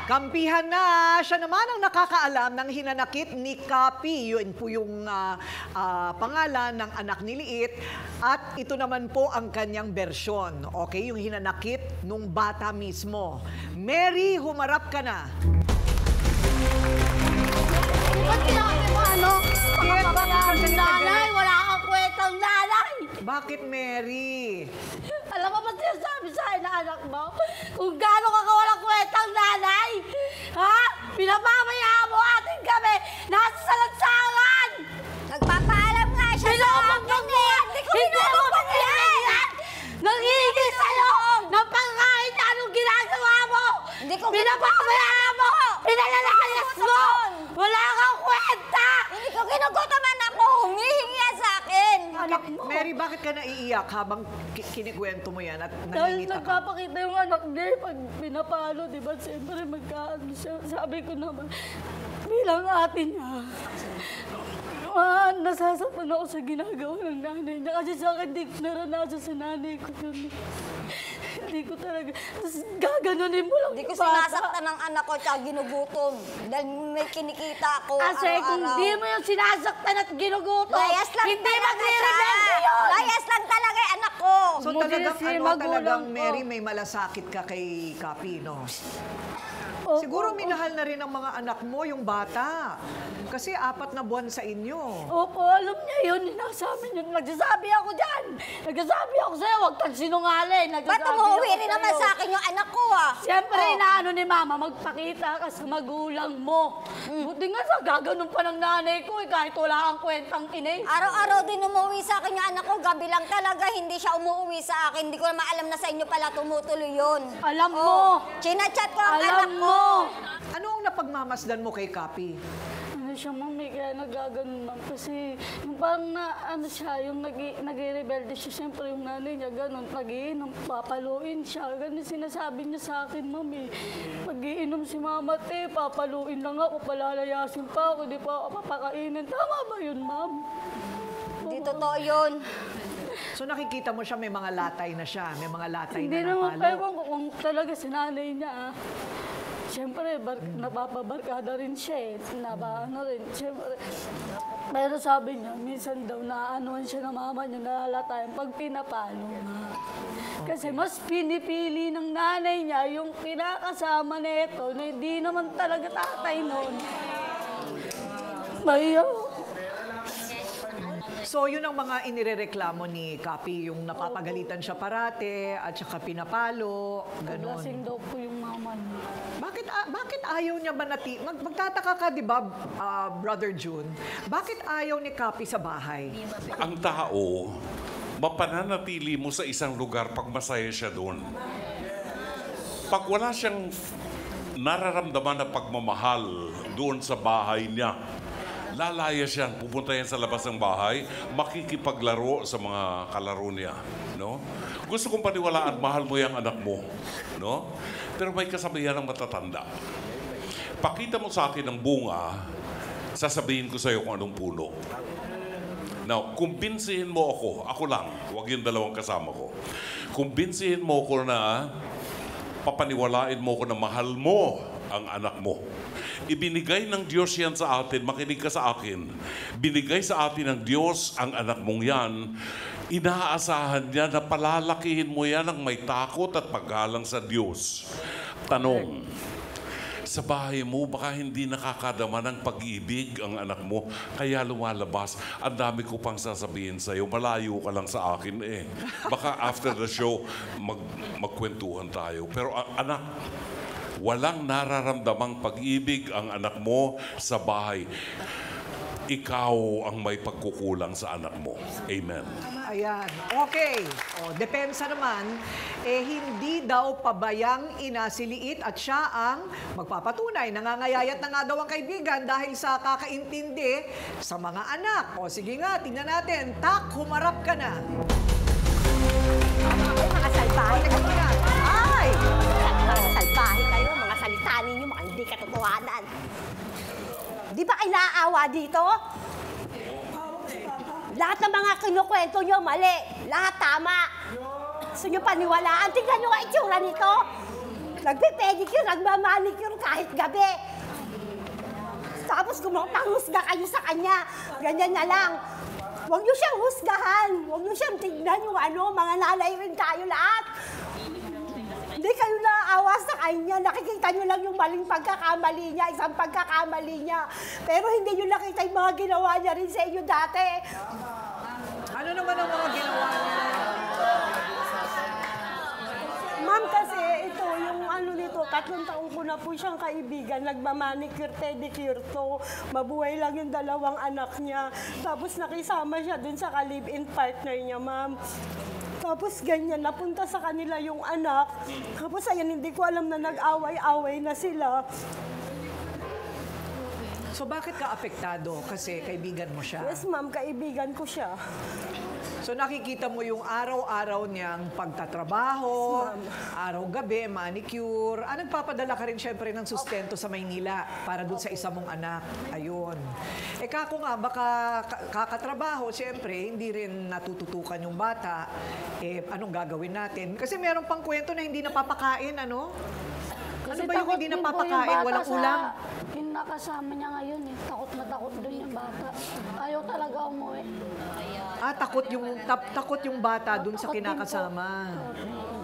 Kampihan na, siya naman ang nakakaalam ng hinanakit ni Kapi. Yun po yung pangalan ng anak ni Liit. At ito naman po ang kanyang bersyon. Okay, yung hinanakit nung bata mismo. Mary, humarap ka na. Ba't kinabi mo ano? Nanay, wala kang kwentang nanay! Bakit, Mary? Alam mo ba sinasabi sa akin na anak mo? Kung gaano ka kawalang kwentang nanay? Ha? Pinapabayaan mo atin kami! Nasa salansangan! Nagpapaalam nga siya sa akin eh! Hindi mo pagpilihan! Nangigil sa'yo ng pangkain na anong ginagawa mo! Hindi ko Pinapabayaan mo! Pinalalayas mo! Wala kang kwenta! Hindi ko ginugutoman ako! Humihingi yan sa akin! Mary, bakit ka naiiyak habang kinikwento mo yan at Dahil nangingita ka? nagpapakita yung anak niya, pag pinapalo, di ba, siyempre magkaano siya. Sabi ko naman, bilang ate niya, nasasaktan ako sa ginagawa ng nanay niya. Kasi sa akin, di ko naranasan sa nanay ko yun. Hindi ko talaga. Tapos gaganunin mo lang Hindi ko yung bata. sinasaktan ng anak ko tsaka ginugutom. Dahil may kinikita ako Kasi kung araw-araw. di mo yung sinasaktan at ginugutom, Layas lang hindi talaga magre-rebelde siya. yun! Layas lang talaga yung anak ko. So talagang, Mary, may malasakit ka kay Kapi, no? Siguro minahal na rin ng mga anak mo yung bata. Kasi 4 na buwan sa inyo. Opo, alam niya yun. Nagsasabi niya. Nagsasabi ako dyan. Nagsasabi ako sa'yo. Huwag kang sinungaling. Ba't umuwi rin naman sa akin yung anak ko ah? Siyempre, inaano ni Mama, magpakita ka sa magulang mo. Buti nga sa gaganon pa ng nanay ko, kahit wala kang kwentang inay. Araw-araw din umuwi sa akin yung anak ko. Gabi lang talaga, hindi siya umuwi sa akin. Hindi ko naman alam na sa inyo pala tumutuloy yun. Alam mo. Chinachat ko ang Alam anak mo. ko. Ano ang napagmamasdan mo kay Kapi? Ano siya, Mami, kaya nagaganon, Ma'am. Kasi yung parang na, ano siya, yung nag-rebelde siya. Siyempre, yung nanay niya, ganon, pag-iinom, papaluin siya. Ganun sinasabi niya sa akin, Mami. Pag-iinom si Mama, papaluin lang ako, palalayasin pa ako, di pa ako papakainin. Tama ba yun, Ma'am? Hindi totoo yun. So nakikita mo siya, may mga latay na siya, may mga latay Hindi na naman, napalo. ewan ko kung talaga si nanay niya, siyempre, napapabarkada rin siya eh. Ano rin, siyempre. Pero sabi niya, minsan daw naanoan siya ng mama niya, nalalatayan pag pinapalo nga. Kasi mas pinipili ng nanay niya yung kinakasama nito na hindi naman talaga tatay noon. Mahiyaw. So yun ang mga inirereklamo ni Kapi, yung napapagalitan siya parate at saka pinapalo, gano'n. Lasing daw po yung mama niya. Bakit ayaw niya manati? Magtataka ka, di ba, Brother June? Bakit ayaw ni Kapi sa bahay? Ang tao, mapananatili mo sa isang lugar pag masaya siya doon. Pag wala siyang nararamdaman na pagmamahal doon sa bahay niya, lalayas yan, pupunta yan sa labas ng bahay, makikipaglaro sa mga kalaro niya, no? Gusto kong paniwalaan, mahal mo yung anak mo, no? Pero may kasabihan ng matatanda. Pakita mo sa akin ng bunga, sasabihin ko sa iyo kung anong puno. Now, kumbinsihin mo ako lang, huwag yung dalawang kasama ko. Kumbinsihin mo ako na papaniwalain mo ko na mahal mo ang anak mo. Ibinigay ng Diyos yan sa atin, makinig ka sa akin. Binigay sa atin ng Diyos ang anak mong yan. Inaasahan niya na palalakihin mo yan ng may takot at paggalang sa Diyos. Tanong, sa bahay mo, baka hindi nakakadama ng pag-ibig ang anak mo, kaya lumalabas. Ang dami ko pang sasabihin sa'yo, malayo ka lang sa akin eh. Baka after the show, magkwentuhan tayo. Pero anak, walang nararamdamang pag-ibig ang anak mo sa bahay. Ikaw ang may pagkukulang sa anak mo. Amen. Ayan. Okay. O, depensa naman, hindi daw pabayang ina si Liit at siya ang magpapatunay. Nangangayayat na nga daw ang kaibigan dahil sa kakaintindi sa mga anak. O, sige nga, tingnan natin. Tak, humarap ka na. Mga salbahe kayo. Ay! Mga salbahe kayo, mga salita ninyo, mga hindi katotohanan. Di ba kayo naaawa dito? Lahat ng mga kinukwento nyo, mali. Lahat tama. Gusto nyo paniwalaan? Tingnan nyo nga itsura nito. Nagpe-pedicure, nagmamanicure, kahit kahit gabi. Tapos kumapanghusga kayo sa kanya. Ganyan na lang. Huwag niyo siyang husgahan. Huwag niyo siyang tignan yung mga nanay rin tayo lahat. Hindi kayo naaawa sa kanya. Nakikita niyo lang yung maling pagkakamali niya, isang pagkakamali niya. Pero hindi niyo nakita yung mga ginawa niya rin sa inyo dati. Ano naman ang mga ginawa niya? Ma'am, kasi ito, yung nito, 3 taon ko na po siyang kaibigan, nagmamanicure, pedicure to. Mabuhay lang yung 2 anak niya. Tapos nakisama siya dun sa ka-live-in partner niya, ma'am. Tapos ganyan, napunta sa kanila yung anak. Tapos ayan, hindi ko alam na nag-away-away na sila. So bakit ka apektado? Kasi kaibigan mo siya. Yes, ma'am, kaibigan ko siya. So nakikita mo yung araw-araw niyang pagtatrabaho, araw-gabi, manicure. Nagpapadala ka rin syempre ng sustento sa Maynila para dun sa isa mong anak. Ayun. Kako nga, baka kakatrabaho, syempre, hindi rin natututukan yung bata. Anong gagawin natin? Kasi meron pang kwento na hindi napapakain, ano? Ano ba yung hindi napapakain? Walang ulam? Yung nakasama niya ngayon eh. Takot na takot doon yung bata. Ayaw talaga umuwi. Takot yung bata dun sa Takot din po. kinakasama. Opo.